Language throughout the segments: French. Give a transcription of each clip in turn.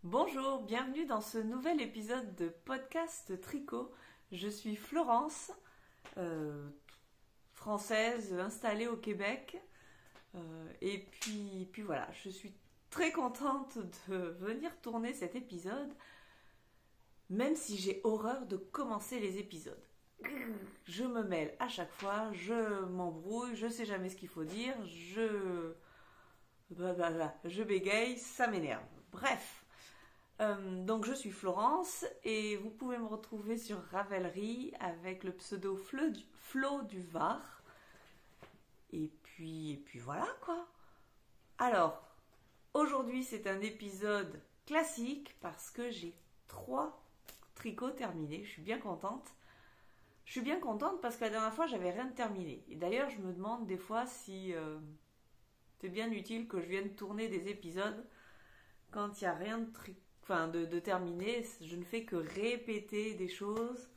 Bonjour, bienvenue dans ce nouvel épisode de podcast tricot. Je suis Florence, française installée au Québec. Et puis voilà, je suis très contente de venir tourner cet épisode, même si j'ai horreur de commencer les épisodes. Je me mêle à chaque fois, je m'embrouille, je sais jamais ce qu'il faut dire, je bégaye, ça m'énerve. Bref. Donc je suis Florence et vous pouvez me retrouver sur Ravelry avec le pseudo Flo du Var. Et puis voilà quoi. Alors, aujourd'hui c'est un épisode classique parce que j'ai 3 tricots terminés. Je suis bien contente. Je suis bien contente parce que la dernière fois j'avais rien de terminé. Et d'ailleurs je me demande des fois si c'est bien utile que je vienne tourner des épisodes quand il n'y a rien de terminer. Je ne fais que répéter des choses.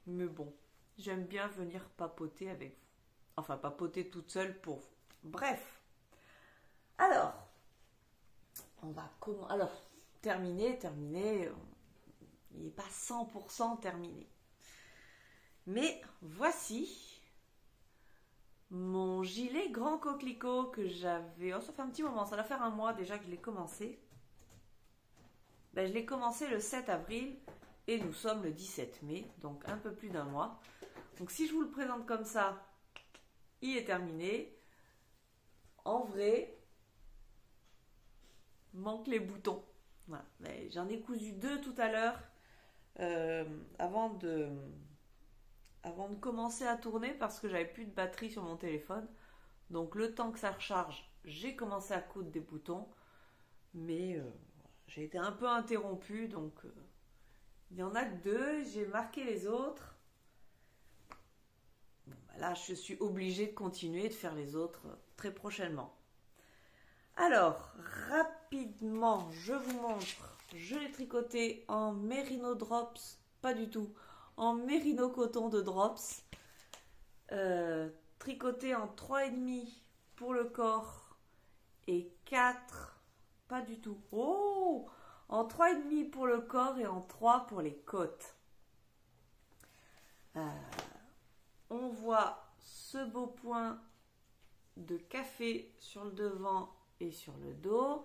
Mais bon, j'aime bien venir papoter avec vous. Enfin, papoter toute seule pour vous. Bref. Alors, terminer. Il n'est pas 100% terminé. Mais voici mon gilet grand coquelicot que j'avais... ça fait un petit moment, ça doit faire un mois déjà que je l'ai commencé. Je l'ai commencé le 7 avril et nous sommes le 17 mai, donc un peu plus d'un mois. Donc si je vous le présente comme ça, il est terminé. En vrai, manque les boutons. Voilà. Mais j'en ai cousu 2 tout à l'heure avant de commencer à tourner parce que j'avais plus de batterie sur mon téléphone. Donc le temps que ça recharge, j'ai commencé à coudre des boutons. Mais j'ai été un peu interrompue, donc il y en a que 2, j'ai marqué les autres. Bon, là, je suis obligée de continuer de faire les autres très prochainement. Alors, rapidement, je vous montre. Je l'ai tricoté en Merino Drops, pas du tout, en Merino Coton de Drops. Tricoté en 3,5 pour le corps et 4... Pas du tout. Oh, en 3,5 pour le corps et en 3 pour les côtes. On voit ce beau point de café sur le devant et sur le dos.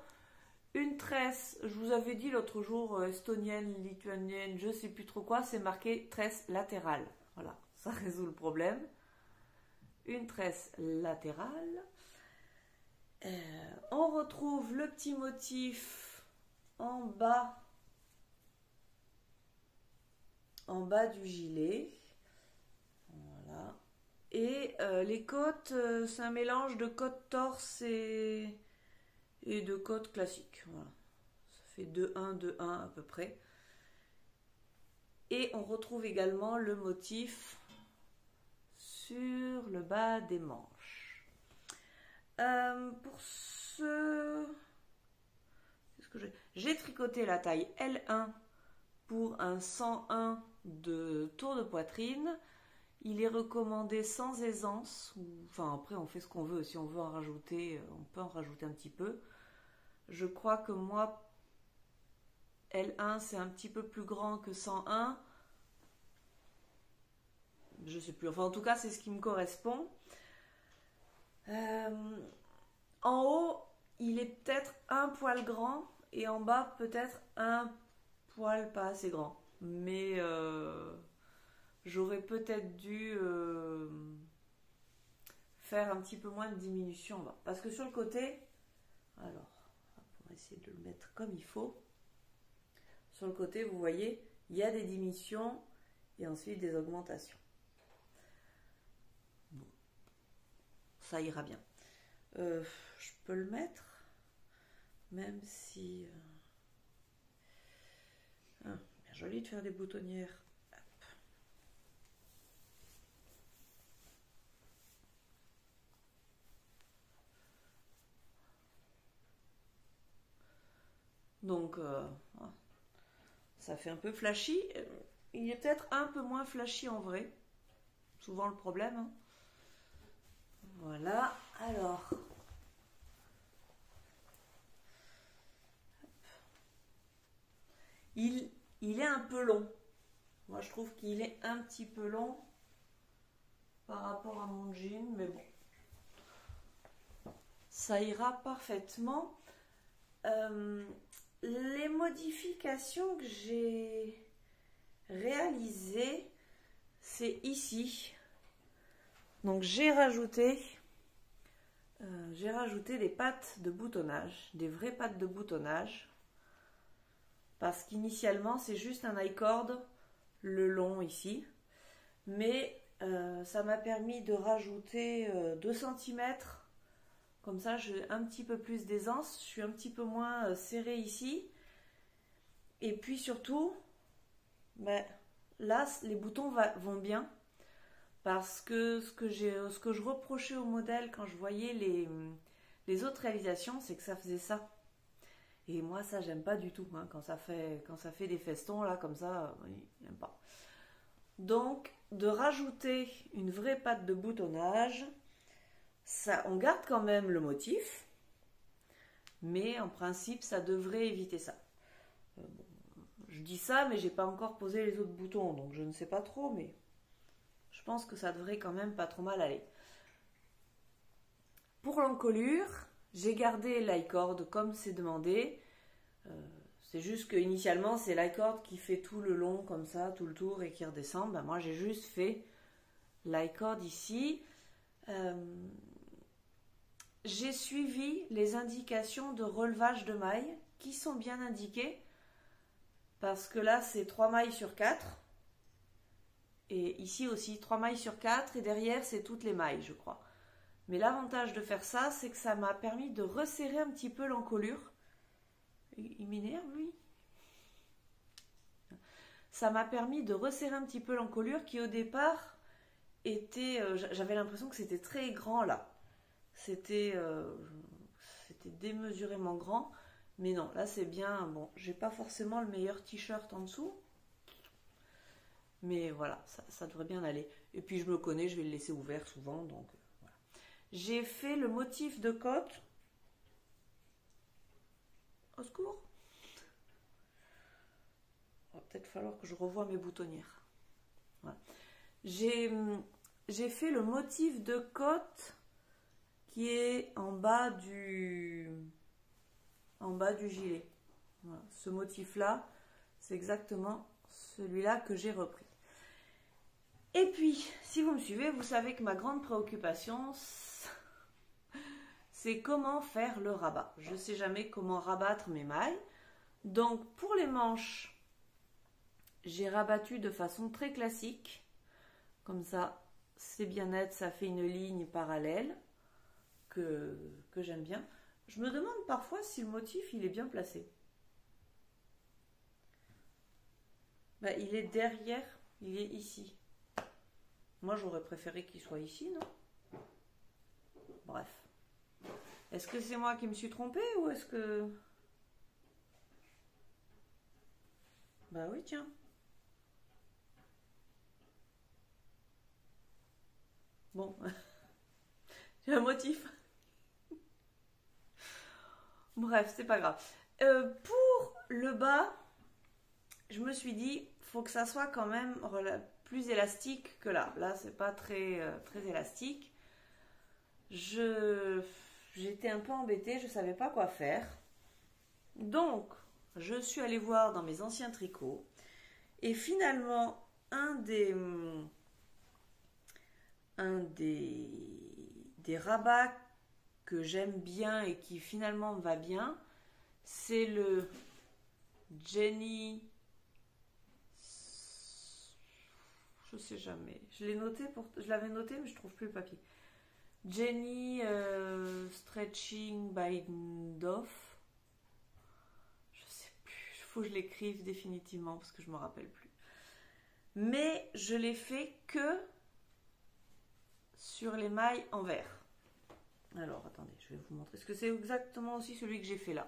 Une tresse, je vous avais dit l'autre jour, estonienne, lituanienne, je sais plus trop quoi, c'est marqué tresse latérale. Voilà, ça résout le problème. Une tresse latérale. On retrouve le petit motif en bas du gilet. Voilà. Et les côtes, c'est un mélange de côte torse et de côte classique. Voilà. Ça fait 2-1, 2-1 à peu près. Et on retrouve également le motif sur le bas des manches. Pour ce... Qu'est-ce que j'ai tricoté la taille L1 pour un 101 de tour de poitrine. Il est recommandé sans aisance. Enfin, après, on fait ce qu'on veut. Si on veut en rajouter, on peut en rajouter un petit peu. Je crois que moi, L1, c'est un petit peu plus grand que 101. Je sais plus. Enfin, en tout cas, c'est ce qui me correspond. En haut, il est peut-être un poil grand et en bas, peut-être un poil pas assez grand. Mais j'aurais peut-être dû faire un petit peu moins de diminution en bas. Parce que sur le côté, alors, on va essayer de le mettre comme il faut. Sur le côté, vous voyez, il y a des diminutions et ensuite des augmentations. Bon, ça ira bien. Je peux le mettre, même si... bien joli de faire des boutonnières. Hop. Donc, ça fait un peu flashy. Il est peut-être un peu moins flashy en vrai. Souvent le problème. Hein. Voilà. Alors. il est un peu long. Moi, je trouve qu'il est un petit peu long par rapport à mon jean, mais bon. Ça ira parfaitement. Les modifications que j'ai réalisées, c'est ici. Donc j'ai rajouté des pattes de boutonnage, des vraies pattes de boutonnage. Parce qu'initialement, c'est juste un I-cord, le long ici. Mais ça m'a permis de rajouter 2 cm. Comme ça, j'ai un petit peu plus d'aisance. Je suis un petit peu moins serrée ici. Et puis surtout, ben, là, les boutons vont bien. Parce que ce que je reprochais au modèle quand je voyais les autres réalisations, c'est que ça faisait ça. Et moi, ça, j'aime pas du tout. Hein, quand ça fait des festons, là, comme ça, j'aime pas. Donc, de rajouter une vraie patte de boutonnage, ça, on garde quand même le motif, mais en principe, ça devrait éviter ça. Bon, je dis ça, mais j'ai pas encore posé les autres boutons, donc je ne sais pas trop, mais je pense que ça devrait quand même pas trop mal aller. Pour l'encolure, j'ai gardé l'i-cord comme c'est demandé. C'est juste que initialement c'est l'i-cord qui fait tout le long comme ça, tout le tour et qui redescend. Ben, moi j'ai juste fait l'i-cord ici. J'ai suivi les indications de relevage de mailles qui sont bien indiquées. Parce que là c'est 3 mailles sur 4. Et ici aussi 3 mailles sur 4 et derrière c'est toutes les mailles je crois. Mais l'avantage de faire ça, c'est que ça m'a permis de resserrer un petit peu l'encolure. Il m'énerve, lui. Ça m'a permis de resserrer un petit peu l'encolure qui, au départ, était... j'avais l'impression que c'était très grand, là. C'était démesurément grand. Mais non, là, c'est bien... Bon, j'ai pas forcément le meilleur t-shirt en dessous. Mais voilà, ça devrait bien aller. Et puis, je me connais, je vais le laisser ouvert souvent, donc... J'ai fait le motif de côte. Au secours. Il va peut-être falloir que je revoie mes boutonnières. Voilà. J'ai fait le motif de côte qui est en bas du gilet. Voilà. Ce motif-là, c'est exactement celui-là que j'ai repris. Et puis, si vous me suivez, vous savez que ma grande préoccupation, c'est comment faire le rabat. Je ne sais jamais comment rabattre mes mailles. Donc, pour les manches, j'ai rabattu de façon très classique. Comme ça, c'est bien net, ça fait une ligne parallèle que j'aime bien. Je me demande parfois si le motif, il est bien placé. Ben, il est derrière, il est ici. Moi, j'aurais préféré qu'il soit ici, non? Bref. Est-ce que c'est moi qui me suis trompée ou est-ce que... Bah oui, tiens. Bon. J'ai un motif. Bref, c'est pas grave. Pour le bas, je me suis dit, faut que ça soit quand même plus élastique que là. Là, c'est pas très élastique. J'étais un peu embêtée, je savais pas quoi faire. Donc, je suis allée voir dans mes anciens tricots. Et finalement, un des rabats que j'aime bien et qui finalement me va bien, c'est le Jenny... Je sais jamais. Je l'avais noté, mais je trouve plus le papier. Jenny Stretching by Doff. Je sais plus. Il faut que je l'écrive définitivement parce que je me rappelle plus. Mais je l'ai fait que sur les mailles envers. Alors, attendez, je vais vous montrer. Est-ce que c'est exactement aussi celui que j'ai fait là?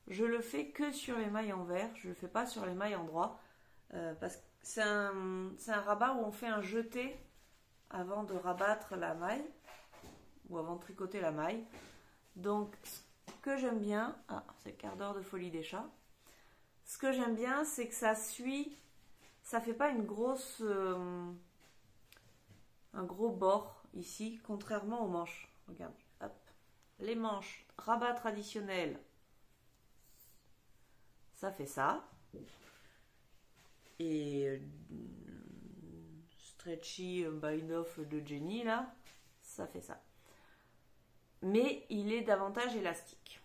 Je le fais que sur les mailles envers. Je ne le fais pas sur les mailles endroit. Parce que c'est un rabat où on fait un jeté avant de rabattre la maille. Ou avant de tricoter la maille. Donc, ce que j'aime bien... Ah, c'est le quart d'heure de folie des chats. Ce que j'aime bien, c'est que ça suit, ça fait pas une grosse, un gros bord ici, contrairement aux manches. Regarde, hop, les manches rabat traditionnel, ça fait ça. Et stretchy bind off de Jenny là, ça fait ça. Mais il est davantage élastique.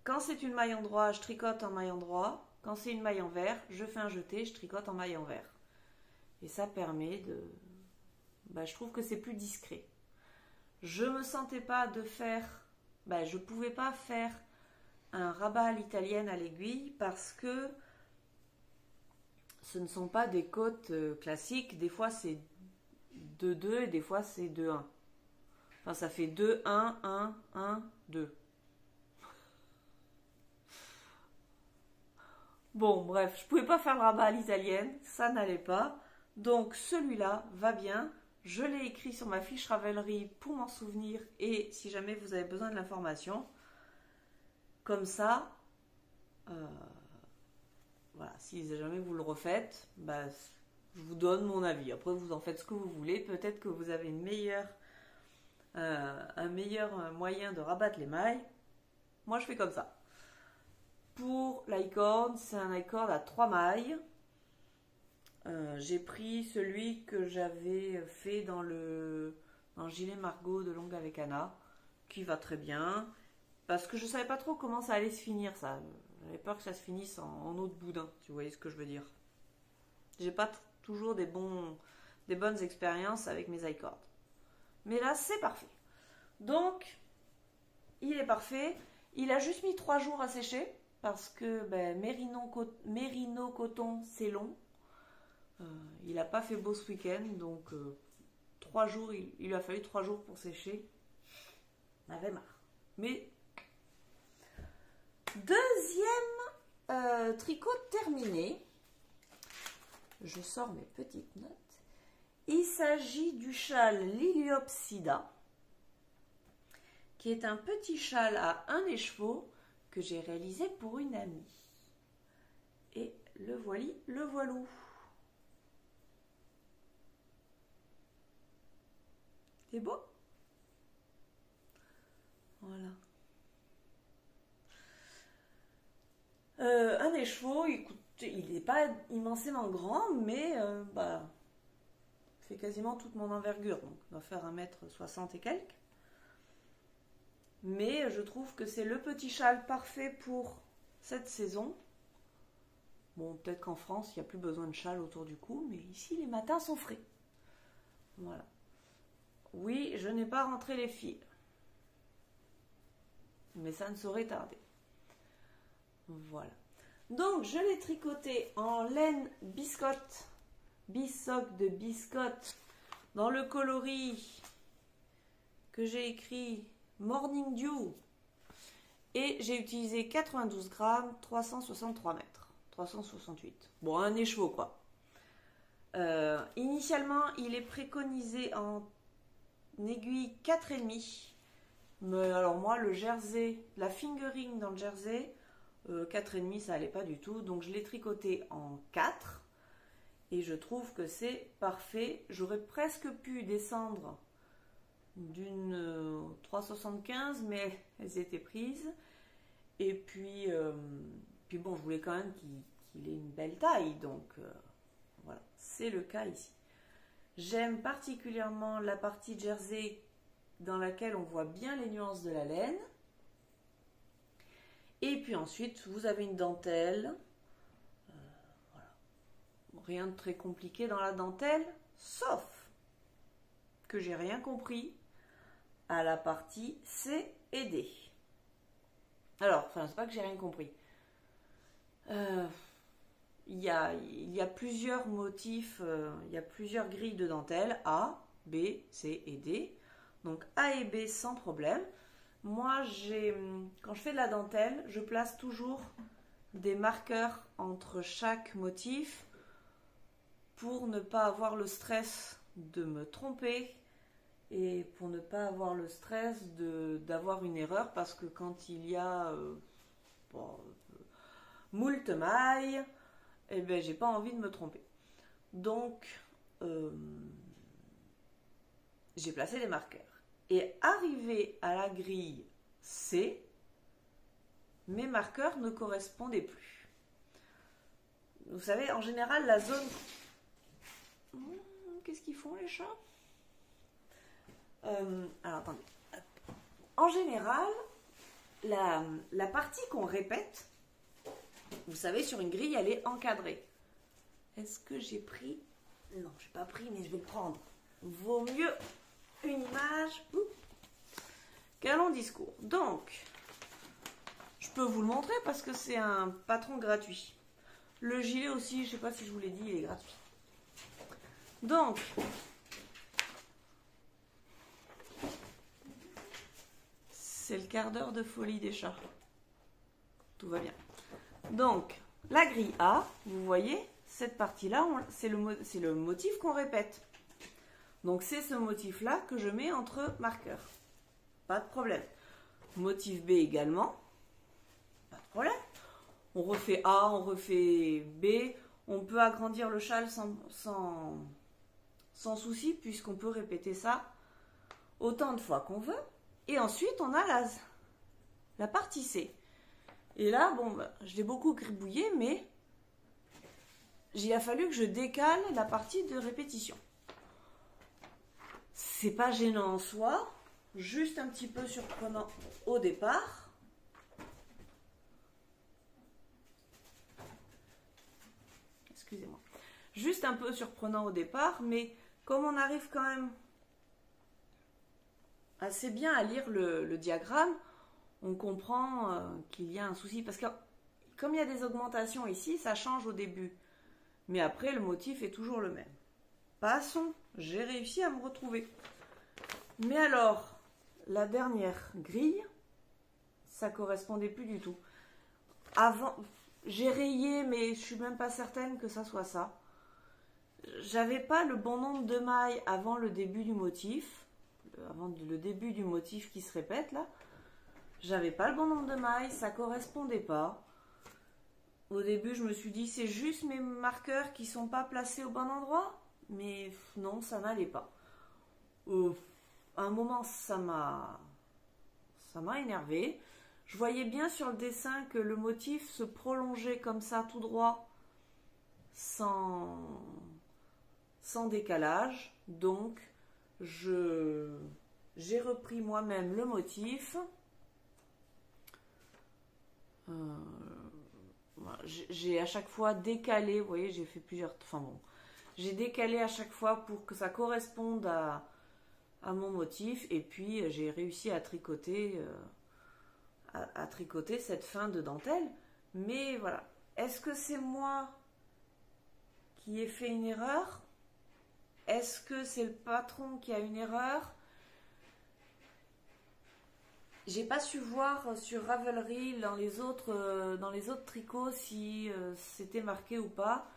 Quand c'est une maille endroit, je tricote en maille endroit. Quand c'est une maille envers, je fais un jeté, je tricote en maille envers. Et ça permet de... je trouve que c'est plus discret. Je me sentais pas de faire... je pouvais pas faire un rabat à l'italienne à l'aiguille parce que ce ne sont pas des côtes classiques. Des fois c'est 2-2 et des fois c'est 2-1. Enfin ça fait 2-1, 1, 1, 2. Bon, bref, je pouvais pas faire le rabat à l'italienne, ça n'allait pas. Donc celui-là va bien. Je l'ai écrit sur ma fiche Ravelry pour m'en souvenir et si jamais vous avez besoin de l'information. Comme ça, voilà, si jamais vous le refaites, je vous donne mon avis. Après, vous en faites ce que vous voulez. Peut-être que vous avez un meilleur moyen de rabattre les mailles. Moi, je fais comme ça. Pour l'icord, c'est un icord à 3 mailles. J'ai pris celui que j'avais fait dans le gilet Margot de Longue avec Anna, qui va très bien. Parce que je ne savais pas trop comment ça allait se finir, ça. J'avais peur que ça se finisse en eau de boudin, si vous voyez ce que je veux dire. J'ai pas toujours des bonnes expériences avec mes icords. Mais là, c'est parfait. Donc, il est parfait. Il a juste mis 3 jours à sécher, parce que Mérino coton, c'est long. Il n'a pas fait beau ce week-end, donc 3 jours, il lui a fallu 3 jours pour sécher. On avait marre. Mais deuxième tricot terminé. Je sors mes petites notes. Il s'agit du châle Liliopsida, qui est un petit châle à un écheveau que j'ai réalisé pour une amie. Et le voili, le voilou. C'est beau? Voilà. Un écheveau, écoute, il n'est pas immensément grand, mais fait quasiment toute mon envergure. Donc, il doit faire 1m60 et quelques. Mais je trouve que c'est le petit châle parfait pour cette saison. Bon, peut-être qu'en France, il n'y a plus besoin de châle autour du cou, mais ici, les matins sont frais. Voilà. Oui, je n'ai pas rentré les fils. Mais ça ne saurait tarder. Voilà. Donc, je l'ai tricoté en laine biscotte, bissoc de biscotte, dans le coloris que j'ai écrit Morning Dew. Et j'ai utilisé 92 grammes, 363 mètres, 368. Bon, un écheveau quoi. Initialement, il est préconisé en aiguille 4,5. Mais alors moi, le jersey, la fingering dans le jersey, 4,5 ça allait pas du tout. Donc je l'ai tricoté en 4. Et je trouve que c'est parfait. J'aurais presque pu descendre d'une 3,75, mais elles étaient prises. Et puis bon, je voulais quand même qu'il ait une belle taille. Donc voilà, c'est le cas ici. J'aime particulièrement la partie jersey dans laquelle on voit bien les nuances de la laine. Et puis ensuite, vous avez une dentelle. Voilà. Rien de très compliqué dans la dentelle, sauf que j'ai rien compris à la partie C et D. Alors, enfin, c'est pas que j'ai rien compris. Il y a plusieurs motifs, il y a plusieurs grilles de dentelle, A, B, C et D. Donc A et B sans problème. Moi, quand je fais de la dentelle, je place toujours des marqueurs entre chaque motif pour ne pas avoir le stress de me tromper et pour ne pas avoir le stress d'avoir une erreur, parce que quand il y a bon, moult mailles, et ben j'ai pas envie de me tromper. Donc, j'ai placé des marqueurs. Et arrivé à la grille C, mes marqueurs ne correspondaient plus. Vous savez, en général, la zone... Qu'est-ce qu'ils font les chats? Alors, attendez. En général, la partie qu'on répète, vous savez, sur une grille, elle est encadrée. Est-ce que j'ai pris? Non, je n'ai pas pris, mais je vais le prendre. Vaut mieux une image qu'un long discours. Donc, je peux vous le montrer parce que c'est un patron gratuit. Le gilet aussi, je ne sais pas si je vous l'ai dit, il est gratuit. Donc, c'est le quart d'heure de folie des chats. Tout va bien. Donc, la grille A, vous voyez, cette partie-là, c'est le motif qu'on répète. Donc, c'est ce motif-là que je mets entre marqueurs. Pas de problème. Motif B également. Pas de problème. On refait A, on refait B. On peut agrandir le châle sans souci, puisqu'on peut répéter ça autant de fois qu'on veut. Et ensuite, on a la partie C. Et là, bon, je l'ai beaucoup gribouillé, mais il a fallu que je décale la partie de répétition. C'est pas gênant en soi, juste un petit peu surprenant au départ. Excusez-moi. Juste un peu surprenant au départ, mais comme on arrive quand même assez bien à lire le diagramme, on comprend qu'il y a un souci. Parce que comme il y a des augmentations ici, ça change au début. Mais après, le motif est toujours le même. Passons, j'ai réussi à me retrouver. Mais alors, la dernière grille, ça correspondait plus du tout. Avant, j'ai rayé, mais je suis même pas certaine que ça soit ça. J'avais pas le bon nombre de mailles avant le début du motif, avant le début du motif qui se répète là. J'avais pas le bon nombre de mailles, ça correspondait pas. Au début, je me suis dit, c'est juste mes marqueurs qui sont pas placés au bon endroit. Mais non, ça n'allait pas. À un moment, ça m'a énervé. Je voyais bien sur le dessin que le motif se prolongeait comme ça, tout droit, sans décalage. Donc, j'ai repris moi-même le motif. J'ai à chaque fois décalé, vous voyez, j'ai fait plusieurs... Enfin bon, j'ai décalé à chaque fois pour que ça corresponde à mon motif. Et puis, j'ai réussi à tricoter, cette fin de dentelle. Mais voilà, est-ce que c'est moi qui ai fait une erreur? Est-ce que c'est le patron qui a une erreur? J'ai pas su voir sur Ravelry dans les autres tricots si c'était marqué ou pas.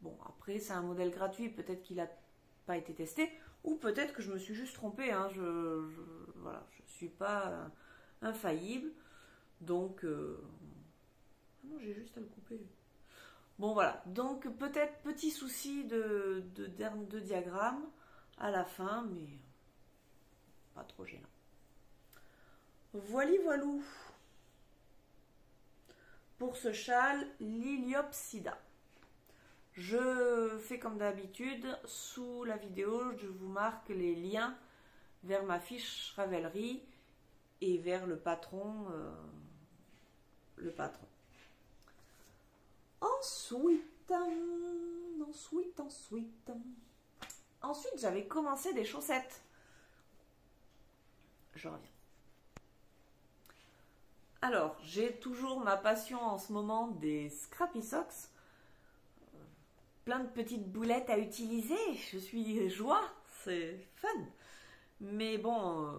Bon, après c'est un modèle gratuit, peut-être qu'il n'a pas été testé, ou peut-être que je me suis juste trompée. Hein. Voilà, je suis pas infaillible, donc non, j'ai juste à le couper. Bon voilà, donc peut-être petit souci de diagramme à la fin, mais pas trop gênant. Voilou. Pour ce châle, Liliopsida. Je fais comme d'habitude, sous la vidéo, je vous marque les liens vers ma fiche Ravelry et vers le patron. Ensuite, j'avais commencé des chaussettes. Je reviens. Alors, j'ai toujours ma passion en ce moment des Scrappy Socks. Plein de petites boulettes à utiliser. Je suis joie, c'est fun. Mais bon,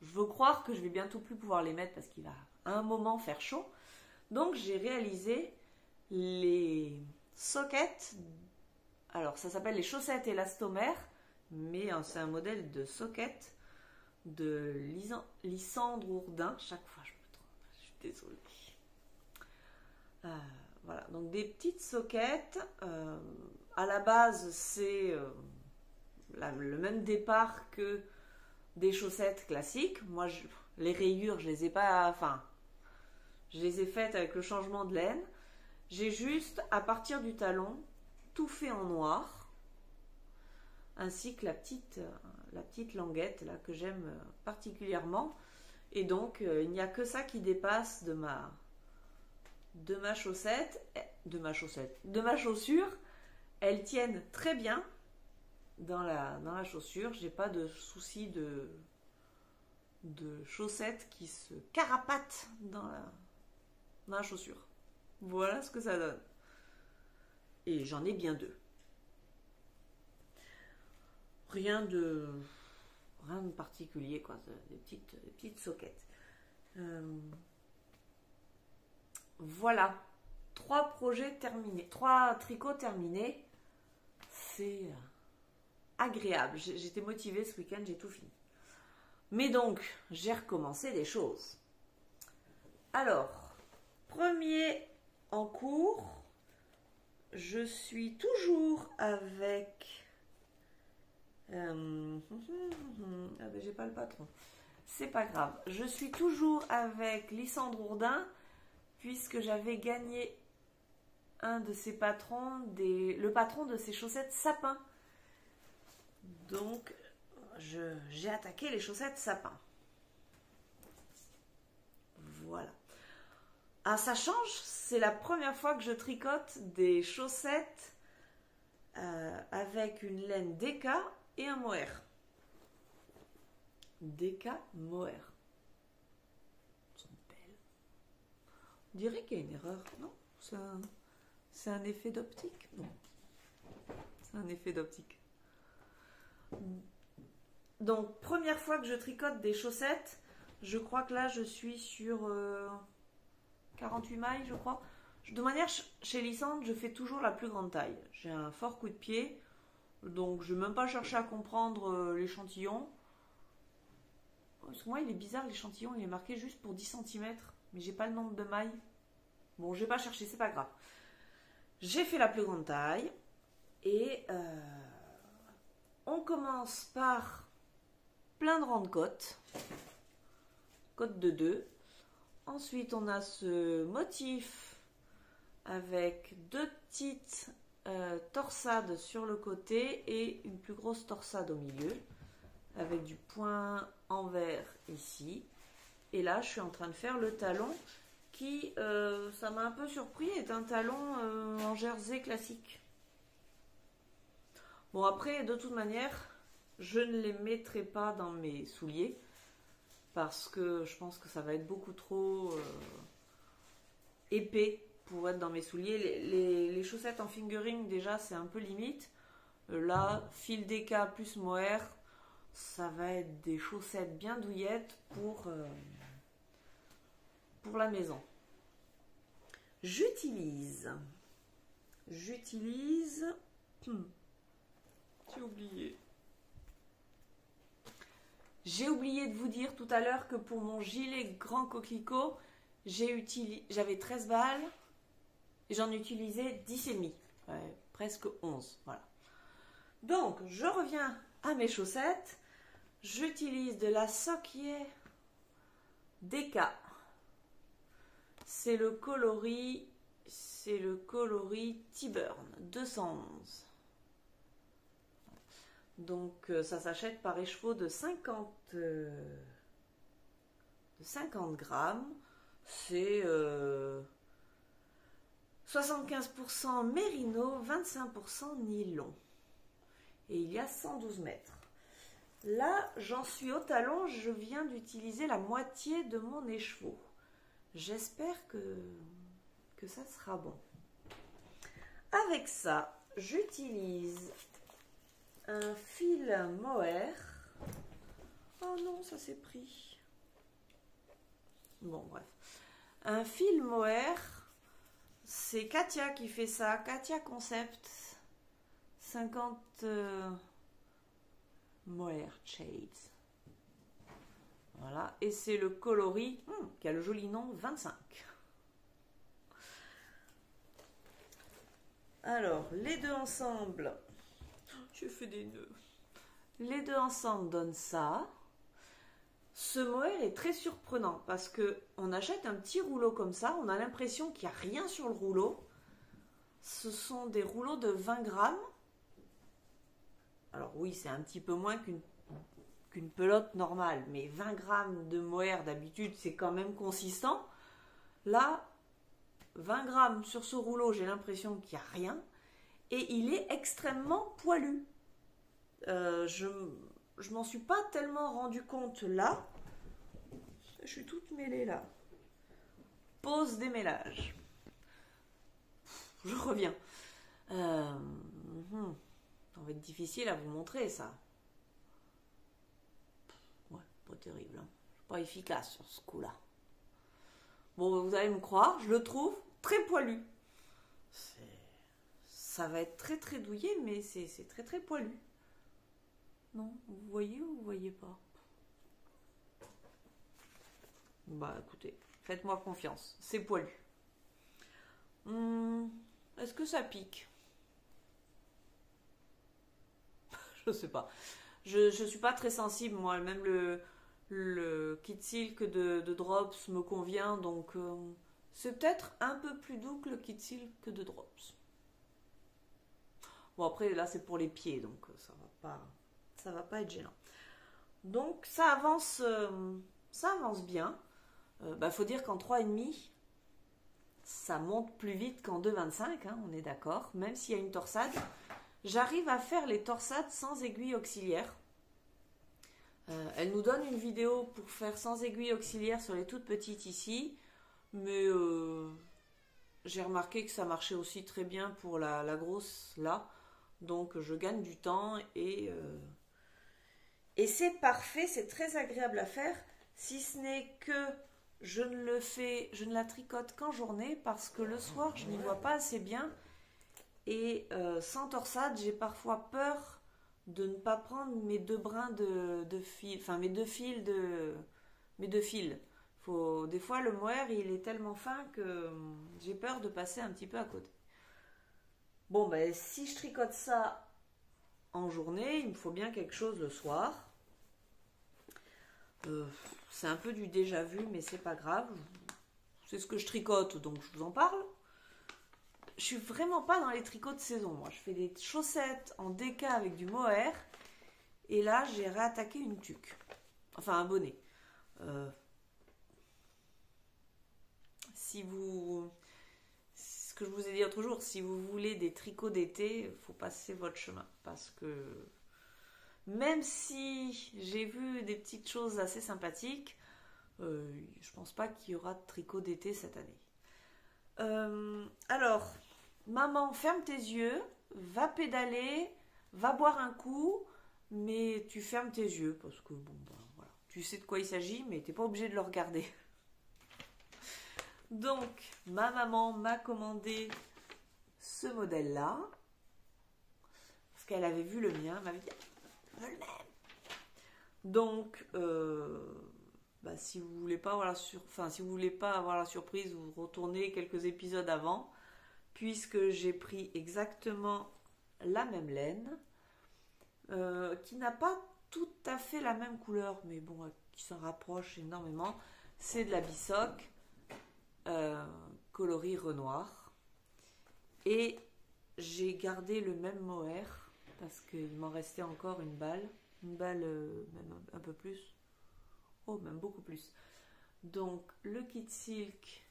je veux croire que je vais bientôt plus pouvoir les mettre parce qu'il va à un moment faire chaud. Donc, j'ai réalisé les sockets. Alors, ça s'appelle les chaussettes élastomères, mais c'est un modèle de socket de Lysandre Ourdin. Chaque fois je me trompe, je suis désolée. Voilà, donc des petites soquettes. À la base, c'est le même départ que des chaussettes classiques. Moi, les rayures, je les ai pas... Enfin, je les ai faites avec le changement de laine. J'ai juste, à partir du talon, tout fait en noir. Ainsi que la petite languette là, que j'aime particulièrement. Et donc, il n'y a que ça qui dépasse de ma chaussure. Elles tiennent très bien dans la chaussure. J'ai pas de souci de chaussettes qui se carapatent dans la chaussure. Voilà ce que ça donne. Et j'en ai bien deux. Rien de particulier, quoi. Des petites soquettes. Voilà. 3 projets terminés. 3 tricots terminés. C'est agréable. J'étais motivée ce week-end, j'ai tout fini. Mais donc, j'ai recommencé des choses. Alors, premier en cours, je suis toujours avec... Ah ben j'ai pas le patron. C'est pas grave. Je suis toujours avec Lysandre Ourdin, puisque j'avais gagné un de ses patrons, le patron de ses chaussettes sapin. Donc, j'ai attaqué les chaussettes sapin. Voilà. Ah, ça change, c'est la première fois que je tricote des chaussettes avec une laine DK et un mohair. DK mohair. Elles sont belles. On dirait qu'il y a une erreur, non? C'est un effet d'optique? Non. C'est un effet d'optique. Donc, première fois que je tricote des chaussettes, je crois que là, je suis sur 48 mailles, je crois. De manière, chez Lysandre, je fais toujours la plus grande taille. J'ai un fort coup de pied, donc je ne vais même pas chercher à comprendre l'échantillon. Parce que moi, il est bizarre, l'échantillon, il est marqué juste pour 10 cm, mais j'ai pas le nombre de mailles. Bon, je vais pas chercher, c'est pas grave. J'ai fait la plus grande taille, et on commence par plein de rangs de côte de 2. Ensuite, on a ce motif avec 2 petites torsades sur le côté et une plus grosse torsade au milieu, avec du point envers ici. Et là, je suis en train de faire le talon qui, ça m'a un peu surpris, est un talon en jersey classique. Bon, après, de toute manière, je ne les mettrai pas dans mes souliers parce que je pense que ça va être beaucoup trop épais pour être dans mes souliers. Les chaussettes en fingering, déjà, c'est un peu limite. Là, fil DK plus mohair, ça va être des chaussettes bien douillettes pour la maison. J'utilise... J'ai oublié. J'ai oublié de vous dire tout à l'heure que pour mon gilet grand coquelicot, j'avais 13 balles et j'en utilisais 10,5. Ouais, presque 11. Voilà. Donc, je reviens à mes chaussettes. J'utilise de la Sockyer DK. C'est le coloris T-Burn 211. Donc ça s'achète par écheveau de 50 grammes. C'est 75% mérino, 25% nylon. Et il y a 112 mètres. Là, j'en suis au talon, je viens d'utiliser la moitié de mon écheveau. J'espère que ça sera bon. Avec ça, j'utilise un fil mohair. Oh non, ça s'est pris. Bon, bref. Un fil mohair. C'est Katia qui fait ça. Katia Concept. 50 mohair shades. Voilà, et c'est le coloris qui a le joli nom 25. Alors, les deux ensemble, j'ai fait des nœuds. Les deux ensemble donnent ça. Ce mohair est très surprenant parce que on achète un petit rouleau comme ça, on a l'impression qu'il n'y a rien sur le rouleau. Ce sont des rouleaux de 20 grammes. Alors oui, c'est un petit peu moins qu'une pelote normale, mais 20 grammes de mohair d'habitude, c'est quand même consistant. Là, 20 grammes sur ce rouleau, j'ai l'impression qu'il n'y a rien. Et il est extrêmement poilu. Je m'en suis pas tellement rendu compte là. Je suis toute mêlée là. Pause démêlage. Je reviens. Ça va être difficile à vous montrer ça. Ouais, pas terrible. Hein. Je suis pas efficace sur ce coup-là. Bon, vous allez me croire, je le trouve très poilu. Ça va être très très douillet, mais c'est très très poilu. Non, vous voyez ou vous voyez pas? Bah écoutez, faites-moi confiance, c'est poilu. Est-ce que ça pique? Je sais pas. Je suis pas très sensible, moi. Même le kit silk de Drops me convient, donc c'est peut-être un peu plus doux que le kit silk de Drops. Bon, après, là, c'est pour les pieds, donc ça va pas être gênant. Donc, ça avance bien. Faut dire qu'en 3,5, ça monte plus vite qu'en 2,25, hein, on est d'accord. Même s'il y a une torsade, j'arrive à faire les torsades sans aiguille auxiliaire. Elle nous donne une vidéo pour faire sans aiguille auxiliaire sur les toutes petites ici. Mais j'ai remarqué que ça marchait aussi très bien pour la grosse là. Donc je gagne du temps et c'est parfait, c'est très agréable à faire. Si ce n'est que je ne la tricote qu'en journée parce que le soir je n'y vois pas assez bien. Et sans torsade, j'ai parfois peur de ne pas prendre mes deux brins de fil, enfin mes deux fils des fois le mohair il est tellement fin que j'ai peur de passer un petit peu à côté. Bon ben si je tricote ça en journée, il me faut bien quelque chose le soir. C'est un peu du déjà vu, mais c'est pas grave. C'est ce que je tricote, donc je vous en parle. Je suis vraiment pas dans les tricots de saison, moi. Je fais des chaussettes en déca avec du mohair. Et là, j'ai réattaqué une tuque. Enfin, un bonnet. Ce que je vous ai dit l'autre jour, si vous voulez des tricots d'été, il faut passer votre chemin. Parce que même si j'ai vu des petites choses assez sympathiques, je pense pas qu'il y aura de tricot d'été cette année. Alors, maman, ferme tes yeux, va pédaler, va boire un coup, mais tu fermes tes yeux parce que bon, ben, voilà, tu sais de quoi il s'agit, mais t'es pas obligé de le regarder. Donc, ma maman m'a commandé ce modèle-là parce qu'elle avait vu le mien, elle m'avait dit je veux le même. Donc, si vous voulez pas avoir la surprise, vous retournez quelques épisodes avant, puisque j'ai pris exactement la même laine, qui n'a pas tout à fait la même couleur, mais bon, qui s'en rapproche énormément. C'est de la Bisoc, coloris Renoir, et j'ai gardé le même mohair parce qu'il m'en restait encore une balle même un peu plus. Oh, même beaucoup plus. Donc, le kit silk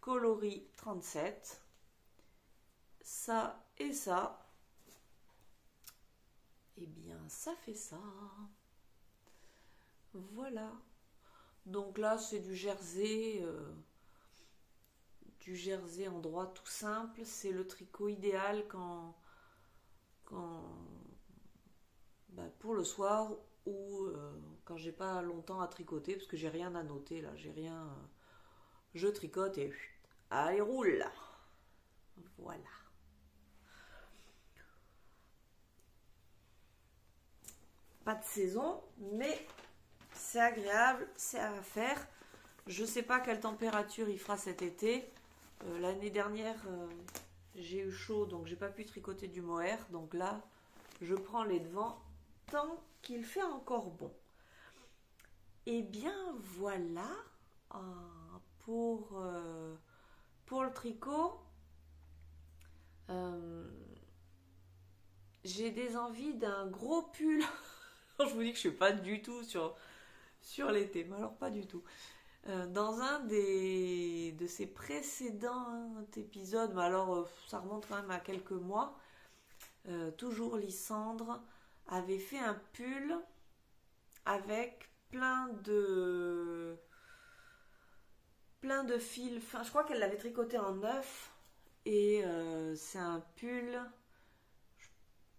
coloris 37. Ça et ça. Eh bien, ça fait ça. Voilà. Donc là, c'est du jersey en droit tout simple. C'est le tricot idéal pour le soir ou quand j'ai pas longtemps à tricoter, parce que j'ai rien à noter là, j'ai rien. Je tricote et allez, roule. Voilà. Pas de saison, mais c'est agréable, c'est à faire. Je sais pas quelle température il fera cet été. L'année dernière, j'ai eu chaud, donc j'ai pas pu tricoter du mohair. Donc là, je prends les devants tant qu'il fait encore bon. Et bien voilà pour le tricot. J'ai des envies d'un gros pull. Je vous dis que je suis pas du tout sur l'été, mais alors pas du tout. Dans un de ces précédents épisodes, mais alors ça remonte quand même à quelques mois, toujours Lysandre avait fait un pull avec plein de fils. Enfin, je crois qu'elle l'avait tricoté en neuf et c'est un pull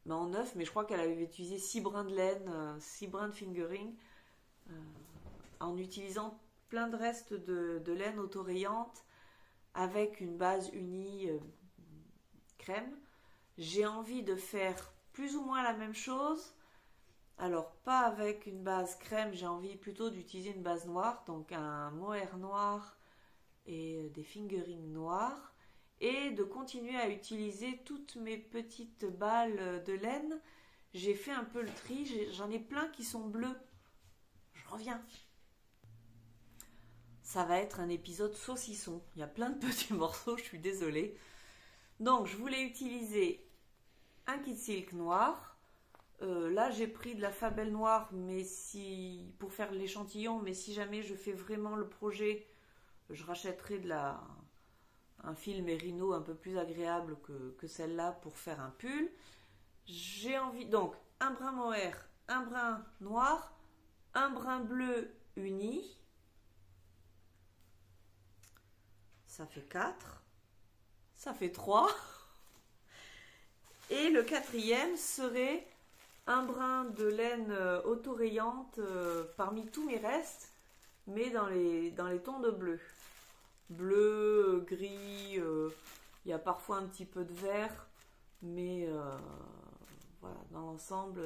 en neuf, mais je crois qu'elle avait utilisé 6 brins de laine, 6 brins de fingering, en utilisant plein de restes de laine autorayante avec une base unie crème. J'ai envie de faire plus ou moins la même chose. Alors, pas avec une base crème, j'ai envie plutôt d'utiliser une base noire, donc un mohair noir et des fingerings noirs, et de continuer à utiliser toutes mes petites balles de laine. J'ai fait un peu le tri, j'en ai plein qui sont bleus. Je reviens. Ça va être un épisode saucisson. Il y a plein de petits morceaux, je suis désolée. Donc, je voulais utiliser un kit silk noir. Là, j'ai pris de la Fabelle noire pour faire l'échantillon, mais si jamais je fais vraiment le projet, je rachèterai un fil mérino un peu plus agréable que celle-là pour faire un pull. J'ai envie, donc, un brin mohair, un brin noir, un brin bleu uni. Ça fait 4. Ça fait 3. Et le quatrième serait un brin de laine autorayante parmi tous mes restes, mais dans les tons de bleu. Bleu, gris, il y a parfois un petit peu de vert, mais voilà, dans l'ensemble,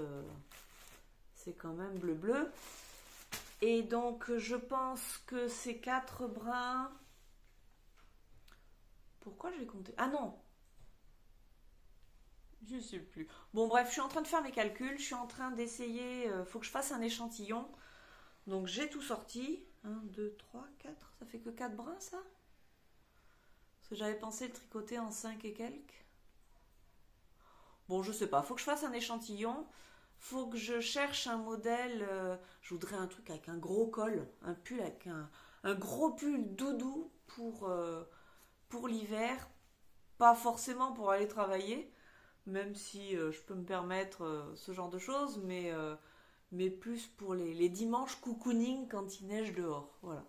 c'est quand même bleu-bleu. Et donc, je pense que ces 4 brins... Pourquoi j'ai compté? Ah non! Je ne sais plus. Bon, bref, je suis en train de faire mes calculs. Je suis en train d'essayer. Faut que je fasse un échantillon. Donc, j'ai tout sorti. 1, 2, 3, 4. Ça fait que 4 brins, ça? Parce que j'avais pensé le tricoter en 5 et quelques. Bon, je sais pas. Faut que je fasse un échantillon. Faut que je cherche un modèle. Je voudrais un truc avec un gros col. Un pull avec un gros pull doudou pour l'hiver. Pas forcément pour aller travailler. Même si je peux me permettre ce genre de choses, mais plus pour les dimanches cocooning quand il neige dehors. Voilà.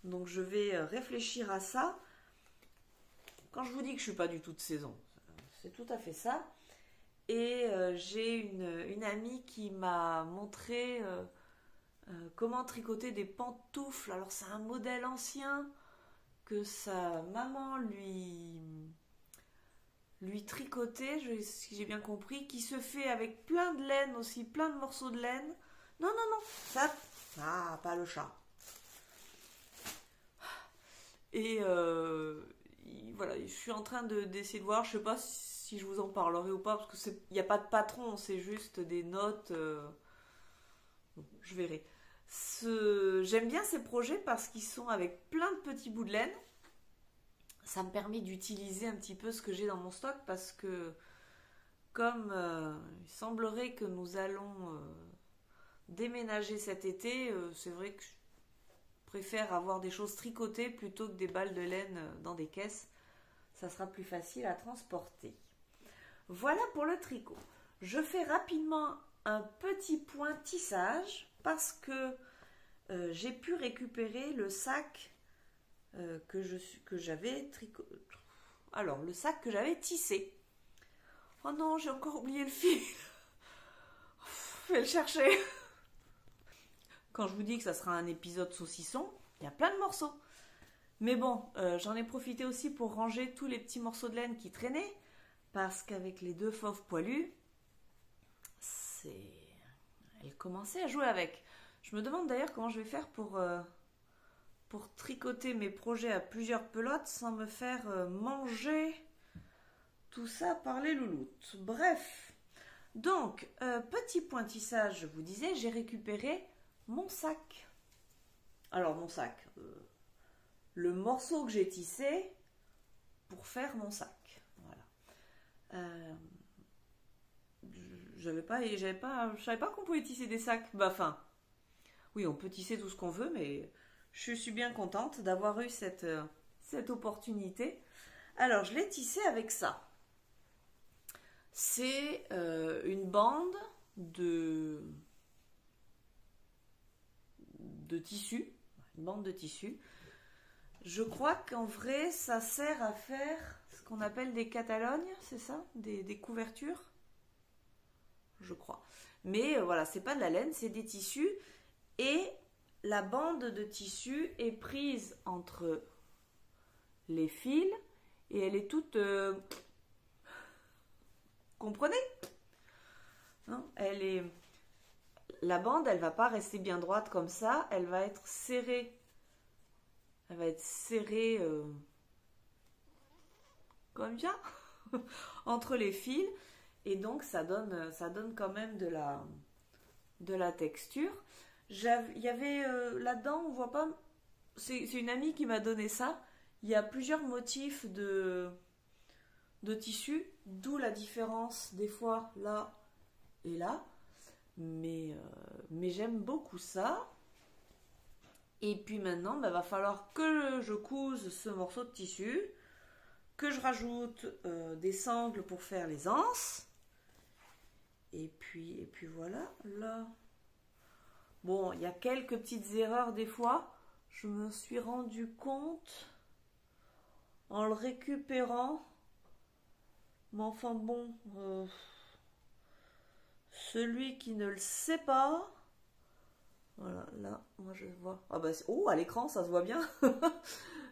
Donc je vais réfléchir à ça. Quand je vous dis que je ne suis pas du tout de saison, c'est tout à fait ça. Et j'ai une amie qui m'a montré comment tricoter des pantoufles. Alors c'est un modèle ancien que sa maman lui tricoter, si j'ai bien compris, qui se fait avec plein de laine aussi, plein de morceaux de laine. Non, ça... Ah, pas le chat. Et voilà, je suis en train d'essayer de voir, je sais pas si je vous en parlerai ou pas, parce que il n'y a pas de patron, c'est juste des notes. Je verrai. J'aime bien ces projets parce qu'ils sont avec plein de petits bouts de laine. Ça me permet d'utiliser un petit peu ce que j'ai dans mon stock parce que comme il semblerait que nous allons déménager cet été, c'est vrai que je préfère avoir des choses tricotées plutôt que des balles de laine dans des caisses. Ça sera plus facile à transporter. Voilà pour le tricot. Je fais rapidement un petit point tissage parce que j'ai pu récupérer le sac que j'avais alors le sac que j'avais tissé. Oh non, j'ai encore oublié le fil. Je vais le chercher. Quand je vous dis que ça sera un épisode saucisson, il y a plein de morceaux. Mais bon, j'en ai profité aussi pour ranger tous les petits morceaux de laine qui traînaient, parce qu'avec les 2 fauves poilus, elle commençait à jouer avec. Je me demande d'ailleurs comment je vais faire pour tricoter mes projets à plusieurs pelotes sans me faire manger tout ça par les louloutes. Bref, donc, petit point tissage, je vous disais, j'ai récupéré mon sac. Alors, mon sac, le morceau que j'ai tissé pour faire mon sac. Voilà. Je savais pas qu'on pouvait tisser des sacs. Bah, enfin, oui, on peut tisser tout ce qu'on veut, mais je suis bien contente d'avoir eu cette opportunité. Alors, je l'ai tissé avec ça. C'est une bande de tissu. Une bande de tissu. Je crois qu'en vrai, ça sert à faire ce qu'on appelle des catalognes, c'est ça? Des couvertures? Je crois. Mais voilà, c'est pas de la laine, c'est des tissus. Et la bande de tissu est prise entre les fils et elle est toute... comprenez? Non, elle est... La bande, elle va pas rester bien droite comme ça, elle va être serrée. Elle va être serrée comme ça entre les fils et donc ça donne quand même de la texture. Il y avait là-dedans, on voit pas, c'est une amie qui m'a donné ça. Il y a plusieurs motifs de tissu, d'où la différence des fois là et là. Mais j'aime beaucoup ça. Et puis maintenant, va falloir que je couse ce morceau de tissu, que je rajoute des sangles pour faire les anses. Et puis voilà, là. Bon, il y a quelques petites erreurs des fois. Je me suis rendu compte en le récupérant. Mais enfin bon, celui qui ne le sait pas... Voilà, là, moi je vois. Ah bah, oh, à l'écran, ça se voit bien.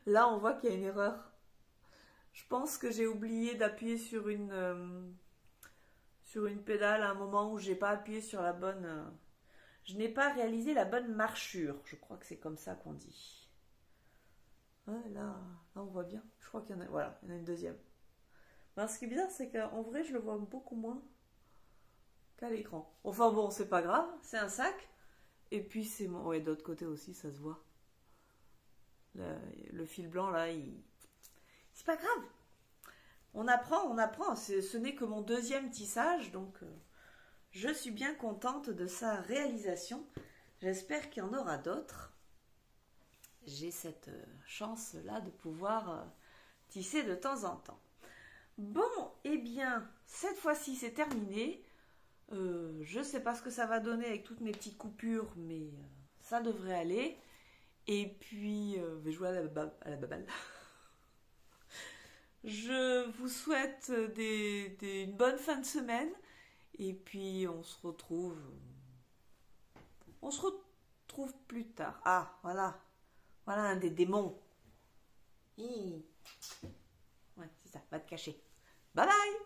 Là, on voit qu'il y a une erreur. Je pense que j'ai oublié d'appuyer sur une pédale à un moment où j'ai pas appuyé sur la bonne... Je n'ai pas réalisé la bonne marchure. Je crois que c'est comme ça qu'on dit. Ouais, là, on voit bien. Je crois qu'il y en a... Voilà, il y en a une deuxième. Ben, ce qui est bizarre, c'est qu'en vrai, je le vois beaucoup moins qu'à l'écran. Enfin bon, c'est pas grave. C'est un sac. Et puis c'est bon, ouais, d'autre côté aussi, ça se voit. Le fil blanc là, c'est pas grave. On apprend. Ce n'est que mon deuxième tissage, donc je suis bien contente de sa réalisation. J'espère qu'il y en aura d'autres. J'ai cette chance là de pouvoir tisser de temps en temps. Bon, eh bien, cette fois-ci c'est terminé. Je sais pas ce que ça va donner avec toutes mes petites coupures, mais ça devrait aller. Et puis, je vais jouer à la baballe. Je vous souhaite une bonne fin de semaine. Et puis, on se retrouve plus tard. Ah, voilà. Voilà un des démons. Ouais, c'est ça, va te cacher. Bye bye!